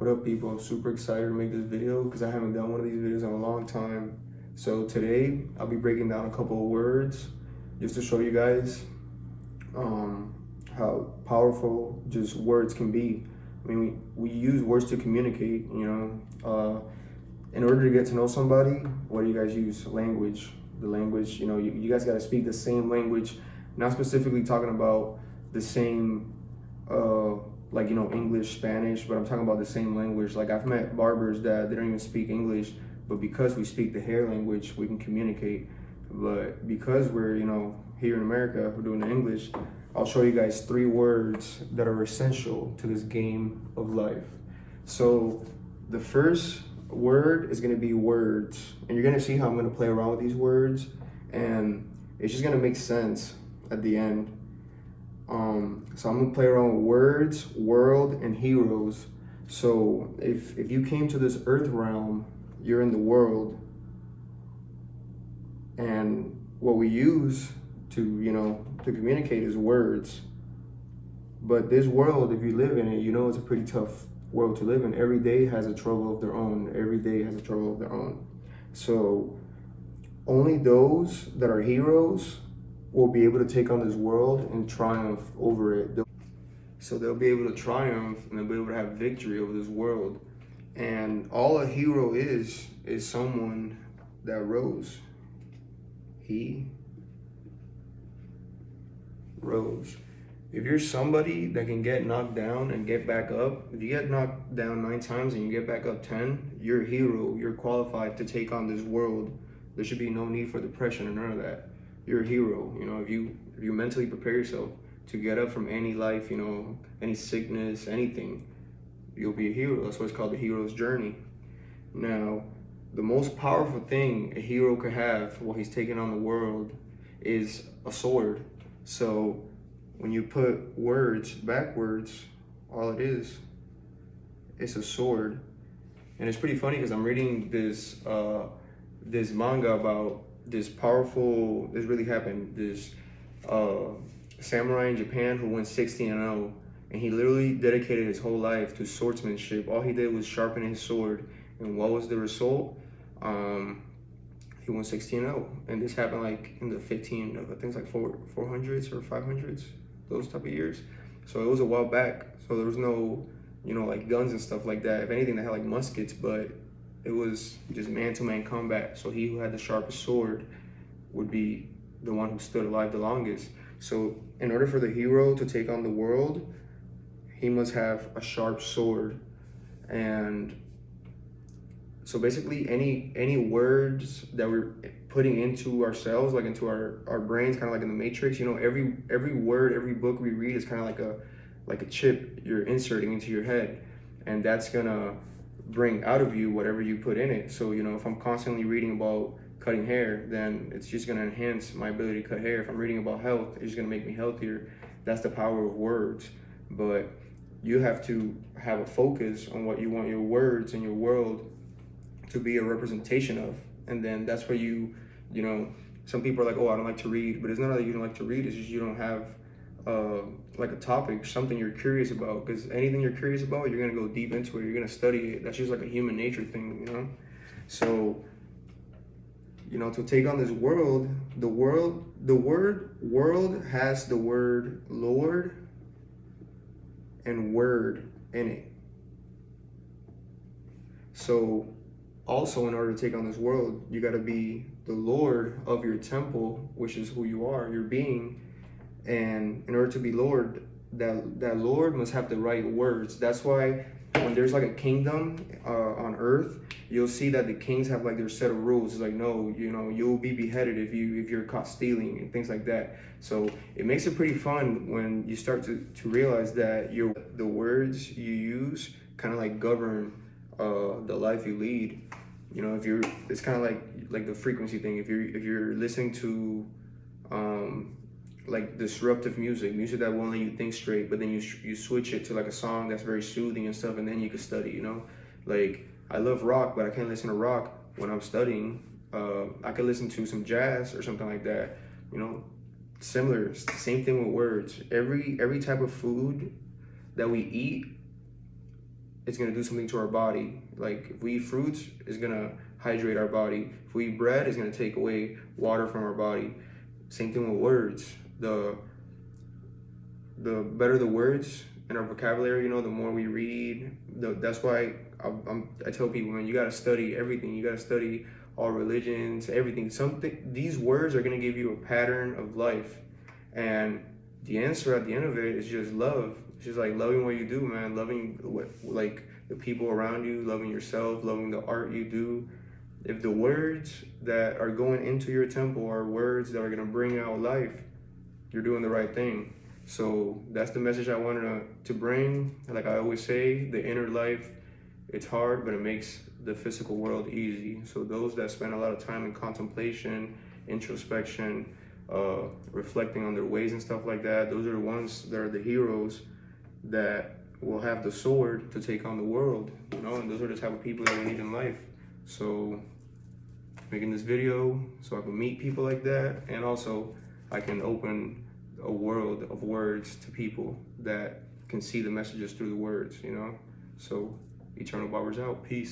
What up, people? I'm super excited to make this video because I haven't done one of these videos in a long time. So today I'll be breaking down a couple of words just to show you guys how powerful just words can be. I mean, we use words to communicate, in order to get to know somebody. What do you guys use? Language. The language, you guys got to speak the same language, not specifically talking about the same English, Spanish, but I'm talking about the same language. Like, I've met barbers that they don't even speak English, but because we speak the hair language, we can communicate. But because we're, here in America, we're doing the English, I'll show you guys 3 words that are essential to this game of life. So the first word is going to be words, and you're going to see how I'm going to play around with these words, and it's just going to make sense at the end. So I'm gonna play around with words, world, and heroes. So if you came to this earth realm, you're in the world, and what we use to communicate is words. But this world, if you live in it, it's a pretty tough world to live in. Every day has a trouble of their own. Every day has a trouble of their own. So only those that are heroes will be able to take on this world and triumph over it. So they'll be able to triumph and they'll be able to have victory over this world. And all a hero is someone that rose. He rose. If you're somebody that can get knocked down and get back up, if you get knocked down 9 times and you get back up 10, you're a hero. You're qualified to take on this world. There should be no need for depression or none of that. You're a hero. If you mentally prepare yourself to get up from any life, any sickness, anything, you'll be a hero. That's why it's called the hero's journey. Now, the most powerful thing a hero could have while he's taking on the world is a sword. So when you put words backwards, all it is, it's a sword. And it's pretty funny because I'm reading this manga about this really happened, this samurai in Japan who went 60-0, and he literally dedicated his whole life to swordsmanship. All he did was sharpen his sword, and what was the result? He won 60-0, and this happened like in the 400s or 500s, those type of years. So it was a while back, so there was no like guns and stuff like that. If anything, they had like muskets, but it was just man-to-man combat. So he who had the sharpest sword would be the one who stood alive the longest. So in order for the hero to take on the world, he must have a sharp sword. And so basically any words that we're putting into ourselves, like into our brains, kind of like in the Matrix, every word, every book we read is kind of like a chip you're inserting into your head, and that's gonna bring out of you whatever you put in it. So if I'm constantly reading about cutting hair, then it's just going to enhance my ability to cut hair. If I'm reading about health, it's just going to make me healthier. That's the power of words. But you have to have a focus on what you want your words and your world to be a representation of. And then that's where some people are like, oh, I don't like to read. But it's not that you don't like to read, it's just you don't have like a topic, something you're curious about. Because anything you're curious about, you're gonna go deep into it. You're gonna study it. That's just like a human nature thing, So, to take on this world, the word world has the word Lord and word in it. So, also in order to take on this world, you gotta be the Lord of your temple, which is who you are, your being. And in order to be Lord, that Lord must have the right words. That's why when there's like a kingdom on earth, you'll see that the kings have like their set of rules. It's like, no, you'll be beheaded if you're caught stealing and things like that. So it makes it pretty fun when you start to realize that the words you use kind of like govern the life you lead. It's kind of like the frequency thing. If you're listening to like disruptive music that won't let you think straight, but then you switch it to like a song that's very soothing and stuff, and then you can study. Like, I love rock, but I can't listen to rock when I'm studying. I could listen to some jazz or something like that. Similar, same thing with words. Every type of food that we eat it's gonna do something to our body. Like if we eat fruits, it's gonna hydrate our body. If we eat bread, it's gonna take away water from our body. Same thing with words. The better the words in our vocabulary, you know, the more we read. That's why I tell people, man, you gotta study everything. You gotta study all religions, everything. These words are gonna give you a pattern of life, and the answer at the end of it is just love. It's just like loving what you do, man. Loving like the people around you, loving yourself, loving the art you do. If the words that are going into your temple are words that are gonna bring out life, you're doing the right thing. So that's the message I wanted to bring. Like I always say, the inner life, it's hard, but it makes the physical world easy. So those that spend a lot of time in contemplation, introspection, reflecting on their ways and stuff like that, those are the ones that are the heroes that will have the sword to take on the world, you know, and those are the type of people that we need in life. So making this video so I can meet people like that, and also I can open a world of words to people that can see the messages through the words, you know? So Eternal Barbers out. Peace.